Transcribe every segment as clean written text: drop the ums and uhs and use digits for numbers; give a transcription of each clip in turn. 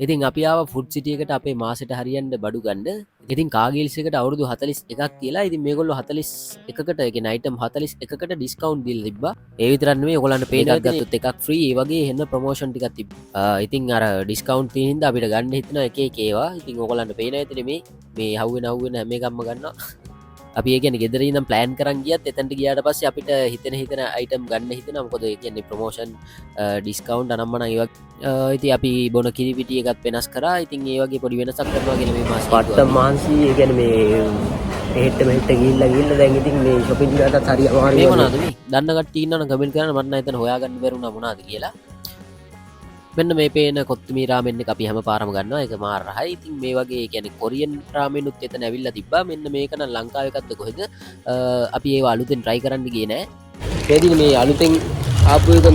ඉතින් අපි ආව ෆුඩ් සිටි එකට අපේ මාසෙට හරියන්න බඩු ගන්න. ඉතින් කාගිල්ස් එකට අවුරුදු 41ක් කියලා. ඉතින් මේගොල්ලෝ 41කට ඒ කියන්නේ අයිටම් 41කට ඩිස්කවුන්ට් දීලා තිබ්බා. ඒ විතරක් නෙමෙයි ඔයගොල්ලන්ට පේ එකක් ගත්තොත් එකක් ෆ්‍රී. ඒ වගේ හෙන්න ප්‍රොමෝෂන් ටිකක් තිබ්බා. ඉතින් අර ඩිස්කවුන්ට් තියෙන හින්දා අපිට ගන්න හිතන එක එක ඒවා. ඉතින් ඔයගොල්ලන්ට පේන ඇතිනේ මේ හවුවෙන හැම එකක්ම ගන්නවා. අපි ඒ කියන්නේ ගෙදර ඉඳන් ප්ලෑන් කරන් ගියත් එතනට ගියාට පස්සේ අපිට හිතෙන අයිටම් ගන්න හිතෙනවා. මොකද ඒ කියන්නේ ප්‍රොමෝෂන් ඩිස්කවුන්ට් අනම්මනම් ඒවා ඉතින් අපි බොන කිරි පිටි එකත් වෙනස් කරා. ඉතින් ඒ වගේ පොඩි වෙනසක් කරනවා කියලා මේ මාසෙ පට්ට මහන්සි ඒ කියන්නේ මේ එහෙට මෙහෙට ගිහිල්ලා දැන් ඉතින් මේ shopping එකටත් හරි අමාරුයි. මේ මොනවද මේ? දන්න කට්ටිය ඉන්නවනම් කමෙන්ට් කරන්න. මට නම් එතන හොයාගන්න බැරුණා මොනවද කියලා. මෙන්න මේ පේන කොත්තුමී රාමෙන් එක අපි හැම පාරම ගන්නවා. ඒක මාර රහයි. ඉතින් මේ වගේ කියන්නේ කොරියන් රාමෙනුත් එතන ඇවිල්ලා තිබ්බා. මෙන්න මේක නම් ලංකාවේ එකක්ද කොහෙද? අපි ඒව අලුතෙන් try කරන්න ගියේ නෑ. ඒදින මේ අලුතෙන් ආපු එක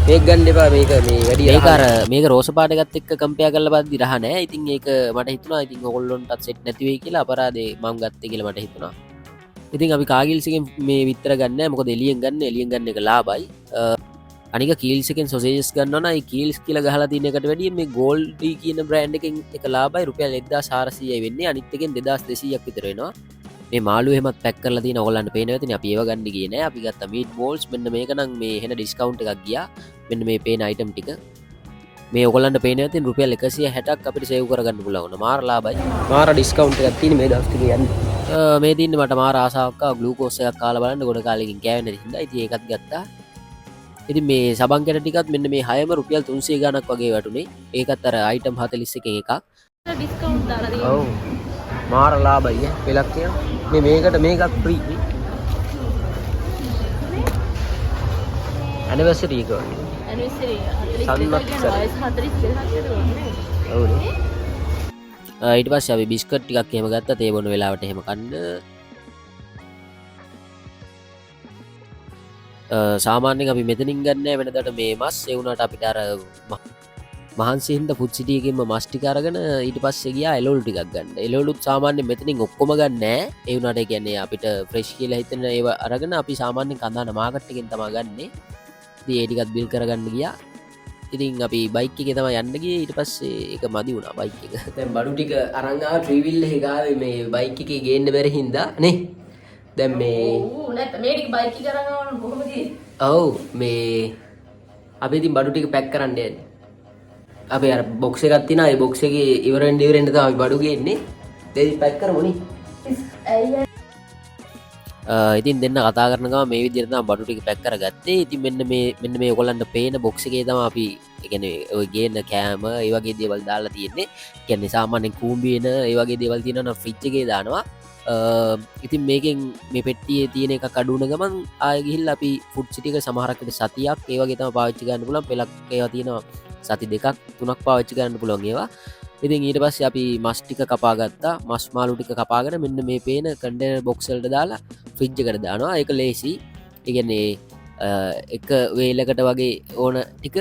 මේක ගන්න එපා. මේක මේ වැඩි මේක අර මේක රෝස පාට එකත් එක්ක කම්පෙයාර් කරලා බලද්දි රහ නෑ. ඉතින් ඒක මට හිතුණා ඉතින් ඔයගොල්ලොන්ටත් සෙට් නැති වෙයි කියලා අපරාධේ මම ගත්තේ කියලා මට හිතුණා. ඉතින් අපි කාගිල්ස් එකෙන් මේ විතර ගන්න නෑ. මොකද එළියෙන් ගන්න එක ලාභයි. අනික කීල්ස් එකෙන් සොසේජස් ගන්නවා නම් ඒ කීල්ස් කියලා ගහලා තියෙන එකට වැඩිය මේ ගෝල්ඩි කියන බ්‍රෑන්ඩ් එකෙන් එක ලාභයි රුපියල් 1400යි වෙන්නේ. අනිත් එකෙන් 2200ක් විතර වෙනවා. මේ මාළු එහෙමත් පැක් කරලා තියෙන ඕගොල්ලන්ට පේනවා ඇතිනේ. අපි ඒව ගන්න ගියේ නෑ. අපි ගත්තා මීට් බෝල්ස්. මෙන්න මේක නම් මේ හෙන ඩිස්කවුන්ට් එකක් ගියා. මෙන්න මේ පේන අයිටම් ටික මේ ඔයගොල්ලන්ට පේනවා ඇතිනේ රුපියල් 160ක් අපිට සේව් කරගන්න පුළුවන්. මාර ලාභයි. මාර ඩිස්කවුන්ට් එකක් තියෙන මේ දවස් ටික යන්නේ. මේ තින්නේ මට මාර ආසාවක් ආවා ග්ලූකෝස් එකක් කාලා බලන්න ගොඩ කාලෙකින් කෑවෙ නැති හින්දා. ඉතින් ඒකත් ගත්තා. ඉතින් මේ සබන් කැට ටිකත් මෙන්න මේ 6ම රුපියල් 300 ගණක් වගේ වැටුනේ. ඒකත් අර අයිටම් 41 එකක්. ඩිස්කවුන්ට් දාලා තියෙනවා. ඔව්. මාර ලාභයි ඈ. පෙලක් කියන. මේකට මේකත් ෆ්‍රී. ඇනිවර්සරි එක වගේ. ඇනිවර්සරි 42 වයස 42ක් නේද? ඔව්නේ. ඊට පස්සේ අපි බිස්කට් ටිකක් එහෙම ගත්තා තේ බොන වෙලාවට එහෙම කන්න. සාමාන්‍යයෙන් අපි මෙතනින් ගන්න වෙනදට මේ මස් ඒ වුණාට අපිට අර මහන්සි හින්දා ෆුඩ් සිටි එකකින්ම මස් ටික අරගෙන ඊට පස්සේ ගියා එළවලු ටිකක් ගන්න. එළවලුත් සාමාන්‍යයෙන් මෙතනින් ඔක්කොම ගන්න නෑ. ඒ වුණාට ඒ කියන්නේ අපිට ෆ්‍රෙෂ් කියලා හිතෙන ඒවා අරගෙන අපි සාමාන්‍යයෙන් කඳාන මාකට් එකෙන් තමයි ගන්නෙ. ඉතින් ඒ ටිකත් බිල් කරගන්න ගියා. ඉතින් අපි බයික් එකේ තමයි යන්න ගියේ. ඊට පස්සේ ඒක මදි වුණා බයික් එක. දැන් බඩු ටික අරන් ආවා ට්‍රීවිල් එකේ ගාවේ මේ බයික් එකේ ගේන්න බැරි හින්දා නේ. දැන් මේ ඌ නැත්නම් මේ ටික බයික් එක කරන් ආවනම් කොහොමද ගියේ? ඔව් මේ අපි ඉතින් බඩු ටික පැක් කරන්න යන්නේ. අපි අර බොක්ස් එකක් තියෙනවා. ඒ බොක්ස් එකේ ඉවරෙන් තමයි බඩු ගේන්නේ. දෙවි පැක් කරමු නේ. ඉතින් දෙන්න කතා කරන ගමන් මේ විදිහට තමයි බඩු ටික පැක් කරගත්තේ. ඉතින් මෙන්න මේ ඔයගොල්ලන්ට පේන බොක්ස් එකේ තමයි අපි ඒ කියන්නේ ඔය ගේන කෑම ඒ වගේ දේවල් දාලා තියෙන්නේ. ඒ කියන්නේ සාමාන්‍යයෙන් කූඹි වෙන ඒ වගේ දේවල් තියෙනවා නම් ෆ්‍රිජ් එකේ දානවා. ඉතින් මේකෙන් මේ පෙට්ටියේ තියෙන එක කඩුණ ගමන් ආය ගිහිල්ලා අපි ෆුඩ් සිටි එක සමහරකට සතියක් ඒ වගේ තමයි පාවිච්චි කරන්න පුළුවන්. පෙලක් ඒවා තියෙනවා සති දෙකක් තුනක් පාවිච්චි කරන්න පුළුවන් ඒවා. ඉතින් ඊට පස්සේ අපි මස් ටික කපා ගත්තා. මස් මාළු ටික කපාගෙන මෙන්න මේ පේන කන්ටේනර් බොක්ස් වලට දාලා ෆ්‍රිජ් එකට දානවා. ඒක ලේසි. ඒ කියන්නේ එක වේලකට වගේ ඕන ටික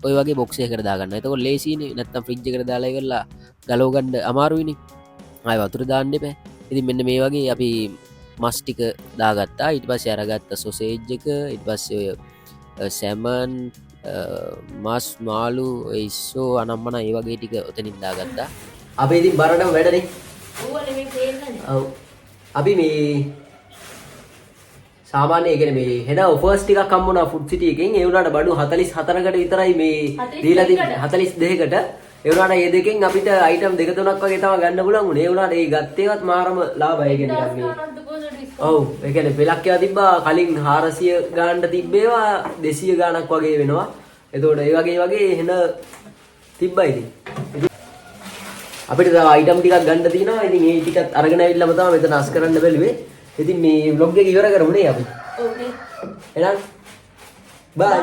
ඔය වගේ බොක්ස් එකකට දාගන්න. එතකොට ලේසිනේ. නැත්තම් ෆ්‍රිජ් එකට දාලා ඉවරලා ගලව ගන්න අමාරුයිනේ. ආය වතුර දාන්න එපා. ඉතින් මෙන්න මේ වගේ අපි මස් ටික දාගත්තා. ඊට පස්සේ අරගත්ත සොසේජ් එක, ඊට පස්සේ ඔය සැමන් මස් මාළු ඉස්සෝ අනම්මන ඒ වගේ ටික ඔතනින් දාගත්තා. අපි ඉතින් බරටම වැඩනේ. ඌවනේ මේ තේරෙන්නේ. ඔව්. අපි මේ සාමාන්‍ය ඒ කියන්නේ මේ හෙන ඔෆර්ස් ටිකක් හම්බුණා ෆුඩ් සිටි එකෙන්. ඒ වුණාට බඩු 44කට විතරයි මේ දීලා තිබ්බේ. 42කට. ඒ වුණාට මේ දෙකෙන් අපිට අයිටම් දෙක තුනක් වගේ තමයි ගන්න පුළුවන් උනේ. ඒ වුණාට ඒ ගත්තේවත් මාරම ලාභයි කියන්නේ මේ. ඔව්. ඒ කියන්නේ පෙලක් ඒවා තිබ්බා කලින් 400 ගානට තිබ්බේවා 200 ගානක් වගේ වෙනවා. එතකොට ඒ වගේ හෙන තිබ්බා ඉතින්. අපිට තව අයිටම් ටිකක් ගන්න තියෙනවා. ඉතින් මේ ටිකත් අරගෙන ආවිල්ලාම තමයි මෙතන අස් කරන්න බැලුවේ. ඉතින් මේ vlog එක ඉවර කරමු නේ අපි. ඕකේ. එහෙනම් bye.